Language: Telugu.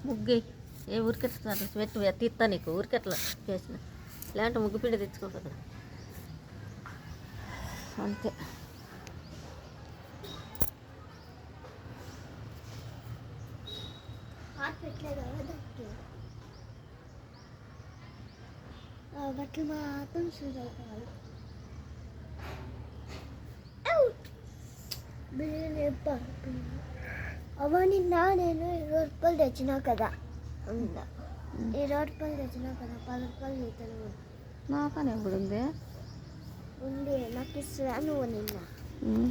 ముగ్గు ఏ ఊరికెట్లా పెట్టు తీస్తా నీకు ఊరికెట్లా చేసిన లేదంటే ముగ్గు పిండి తెచ్చుకుంటుంది అంతే. బట్టలు మాత్రం చూడాలి అవన్నీ నేను 20 రూపాయలు తెచ్చినా కదా 20 రూపాయలు తెచ్చినా కదా 10 రూపాయలు జీతాను నాకనే ఎప్పుడు ఉంది ఉంది నాకు ఇస్తున్నా నువ్వు నిన్న